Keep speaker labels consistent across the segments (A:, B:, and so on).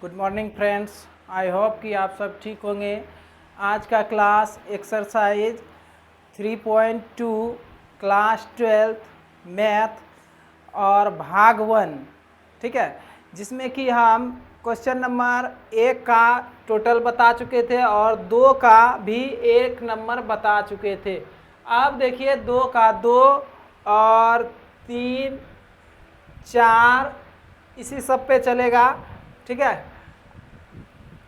A: Good morning friends. I hope कि आप सब ठीक होंगे। आज का क्लास एक्सरसाइज 3.2 क्लास 12 मैथ और भाग 1, ठीक है, जिसमें कि हम क्वेश्चन नंबर 1 का टोटल बता चुके थे और 2 का भी 1 नंबर बता चुके थे। अब देखिए 2 का 2 और 3 4 इसी सब पे चलेगा, ठीक है।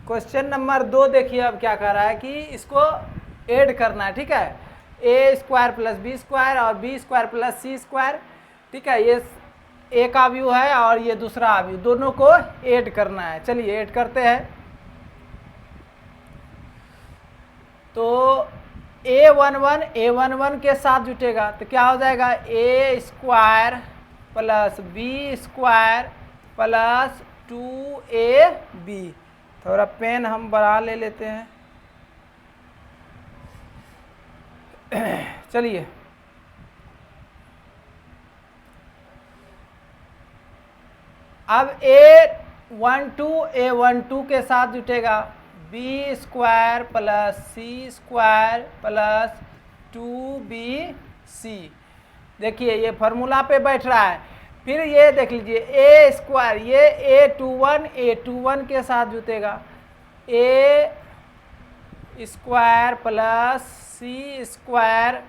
A: क्वेश्चन नंबर 2 देखिए अब क्या कर रहा है कि इसको ऐड करना है, ठीक है। A square plus B square और बी स्क्वायर प्लस सी स्क्वायर, ठीक है। ये एक अवयव है और ये दूसरा अवयव, दोनों को ऐड करना है। चलिए ऐड करते हैं। तो a11 के साथ जुटेगा तो क्या हो जाएगा, A square plus B square plus 2ab। थोड़ा पेन हम बड़ा ले लेते हैं। चलिए अब a12 के साथ जुटेगा बी स्क्वायर प्लस सी स्क्वायर प्लस 2bc। देखिए ये फार्मूला पे बैठ रहा है। फिर ये देख लीजिए ए स्क्वायर, ये a21 के साथ जुटेगा ए स्क्वायर प्लस सी स्क्वायर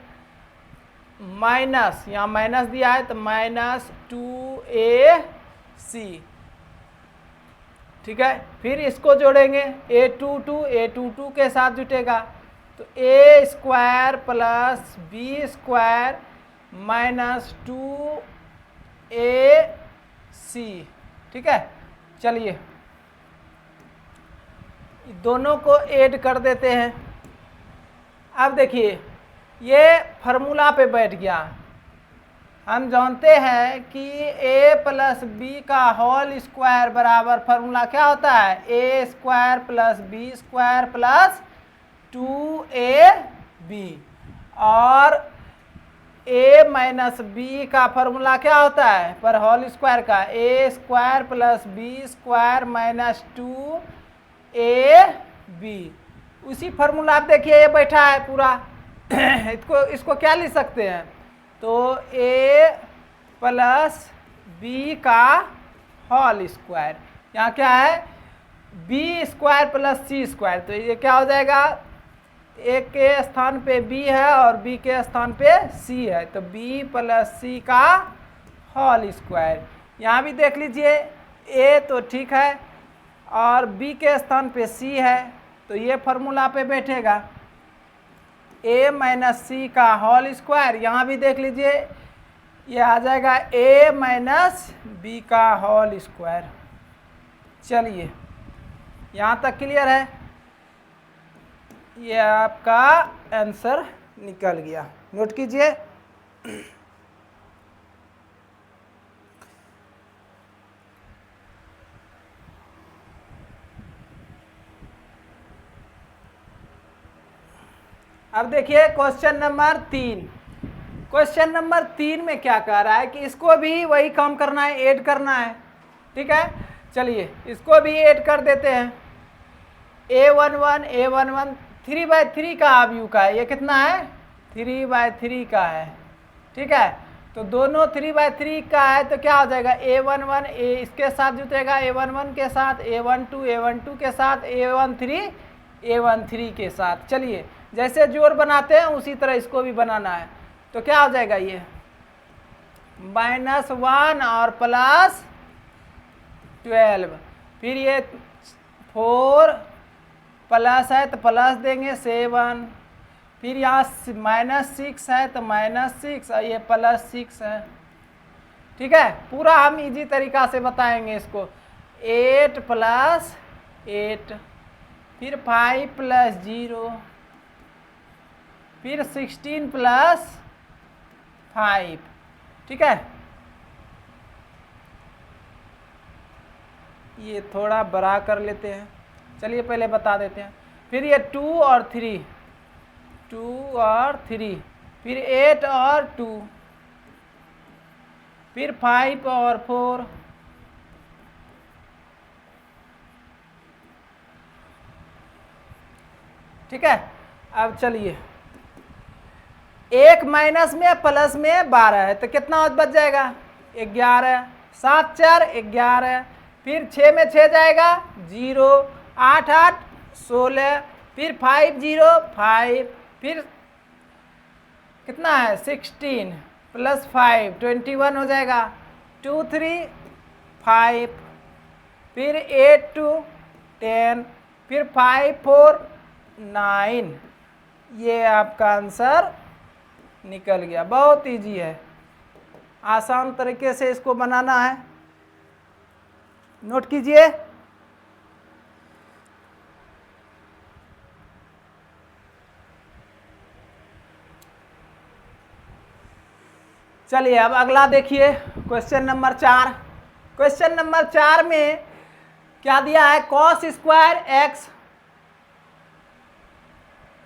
A: माइनस, यहाँ माइनस दिया है तो माइनस 2ac, ठीक है। फिर इसको जोड़ेंगे a22 के साथ जुटेगा तो A square plus B square minus 2ac, ठीक है। चलिए दोनों को ऐड कर देते हैं। अब देखिए ये फार्मूला पे बैठ गया। हम जानते हैं कि a प्लस बी का होल स्क्वायर बराबर फार्मूला क्या होता है, A square plus B square plus 2ab, और a माइनस बी का फार्मूला क्या होता है पर होल स्क्वायर का, A square plus B square minus 2ab। उसी फार्मूला आप देखिए ये बैठा है पूरा। इसको क्या लिख सकते हैं, तो a प्लस बी का होल स्क्वायर, यहाँ क्या है बी स्क्वायर प्लस सी स्क्वायर, तो ये क्या हो जाएगा, ए के स्थान पे b है और b के स्थान पे c है, तो b प्लस सी का होल स्क्वायर। यहाँ भी देख लीजिए a तो ठीक है और b के स्थान पे c है, तो ये फार्मूला पे बैठेगा a माइनस सी का होल स्क्वायर। यहाँ भी देख लीजिए ये आ जाएगा a माइनस बी का होल स्क्वायर। चलिए यहाँ तक क्लियर है, ये आपका आंसर निकल गया, नोट कीजिए। अब देखिए क्वेश्चन नंबर 3। क्वेश्चन नंबर 3 में क्या कह रहा है कि इसको भी वही काम करना है, ऐड करना है, ठीक है। चलिए इसको भी ऐड कर देते हैं। a11 3/3 का अवयव का है, ये कितना है 3/3 का है, ठीक है। तो दोनों 3/3 का है तो क्या हो जाएगा a11 इसके साथ जुटेगा a11 के साथ, a12 के साथ, a13 के साथ। चलिए जैसे जोड़ बनाते हैं उसी तरह इसको भी बनाना है। तो क्या हो जाएगा ये -1 और +12, फिर ये 4 प्लस है तो प्लस देंगे 7, फिर यहाँ -6 है तो -6 और ये +6 है, ठीक है। पूरा हम इजी तरीका से बताएंगे इसको। 8 + 8, फिर 5 + 0, फिर 16 + 5, ठीक है। ये थोड़ा बड़ा कर लेते हैं, चलिए पहले बता देते हैं। फिर ये 2 और 3, फिर 8 और 2, फिर 5 और 4, ठीक है। अब चलिए, 1 माइनस में प्लस में 12 है तो कितना बच जाएगा 11, 7 4 11, फिर 6 में 6 जाएगा 0, 8 8 16, फिर 5 0 5, फिर कितना है 16 प्लस 5 21 हो जाएगा, 2 3 5, फिर 8 2 10, फिर 5 4 9। ये आपका आंसर निकल गया। बहुत इजी है, आसान तरीके से इसको बनाना है, नोट कीजिए। चलिए अब अगला देखिए, क्वेश्चन नंबर 4। क्वेश्चन नंबर 4 में क्या दिया है, cos square x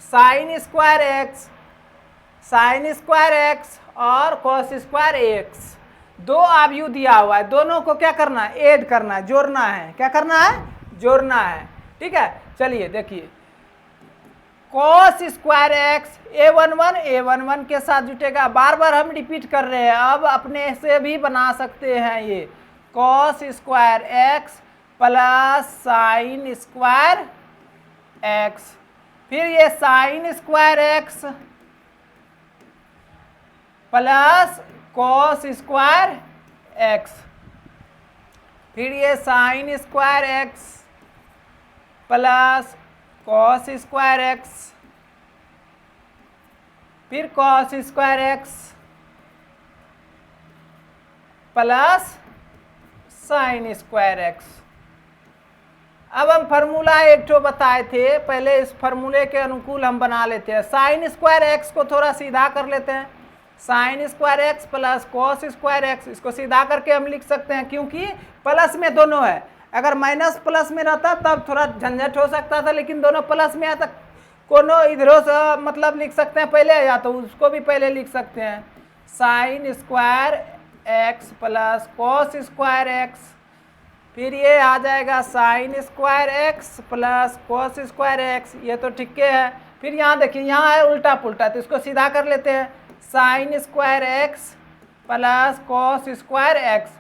A: sign square x, sign square x और कॉस स्क्वायर एक्स, दो आव्यूह दिया हुआ है। दोनों को क्या करना है, ऐड करना है, जोड़ना है। क्या करना है, जोड़ना है। ठीक है, चलिए देखिए, कॉस स्क्वायर एक्स a11 के साथ जुटेगा। बार बार हम रिपीट कर रहे हैं, अब अपने से भी बना सकते हैं। ये cos square X plus sine square X, फिर ये sine square X plus cos square X, फिर ये sine square X plus cos square X, फिर cos square X plus sine square X. अब हम फार्मूला एक तो बताए थे, पहले इस फार्मूले के अनुकूल हम बना लेते हैं। साइन स्क्वायर एक्स को थोड़ा सीधा कर लेते हैं, sign square X plus cos square x, इसको सीधा करके हम लिख सकते हैं क्योंकि प्लस में दोनों है। अगर माइनस प्लस में रहता तब थोड़ा झंझट हो सकता था, लेकिन दोनों प्लस में है तो कोनो इधरों से मतलब लिख सकते हैं पहले, या तो उसको भी पहले लिख सकते हैं। Sign square X plus cos square X, फिर ये आ जाएगा sign square X plus cos square x, ये तो ठीक है। फिर यहाँ देखिए, यहाँ है उल्टा पुल्टा, तो इसको सीधा कर लेते हैं, sign square X plus cos square x.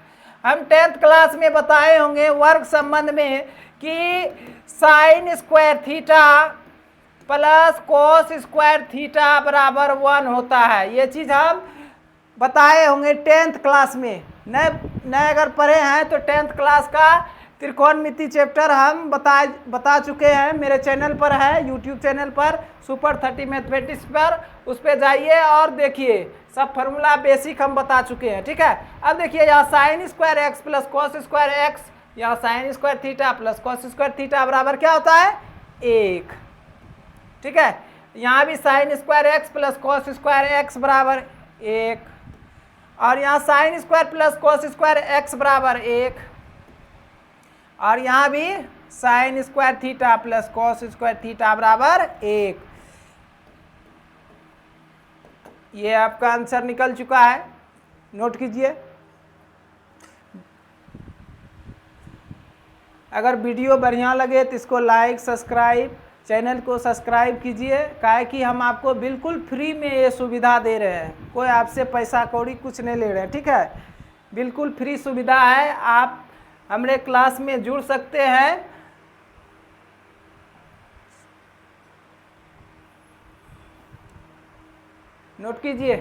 A: हम 10th क्लास में बताए होंगे वर्ग संबंध में कि sign square theta plus cos square theta बराबर 1 होता है। ये चीज़ हम बताए होंगे 10th क्लास में। नए अगर पढ़े हैं तो 10th क्लास का त्रिकोणमिति चैप्टर हम बता चुके हैं, मेरे चैनल पर है, यूट्यूब चैनल पर सुपर 30 मैथमेटिक्स पर, उस पर जाइए और देखिए, सब फार्मूला बेसिक हम बता चुके हैं। ठीक है, अब देखिए यहाँ sine square X plus cos square X, यहाँ sine square theta plus cos square theta बराबर क्या होता है 1। ठीक है, यहाँ भी sine square X plus cos square X बराबर 1, और यहाँ sine square plus cos square X बराबर 1, और यहाँ भी sine square theta plus cos square theta बराबर 1। ये आपका आंसर निकल चुका है, नोट कीजिए। अगर वीडियो बढ़िया लगे तो इसको लाइक सब्सक्राइब, चैनल को सब्सक्राइब कीजिए, काहे कि हम आपको बिल्कुल फ्री में ये सुविधा दे रहे हैं, कोई आपसे पैसा कौड़ी कुछ नहीं ले रहे हैं। ठीक है, बिल्कुल फ्री सुविधा है, आप हमारे क्लास में जुड़ सकते हैं। नोट कीजिए।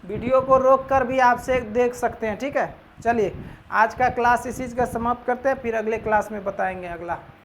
A: वीडियो को रोककर भी आपसे देख सकते हैं। ठीक है, चलिए आज का क्लास इसी का समाप्त करते हैं, फिर अगले क्लास में बताएंगे अगला।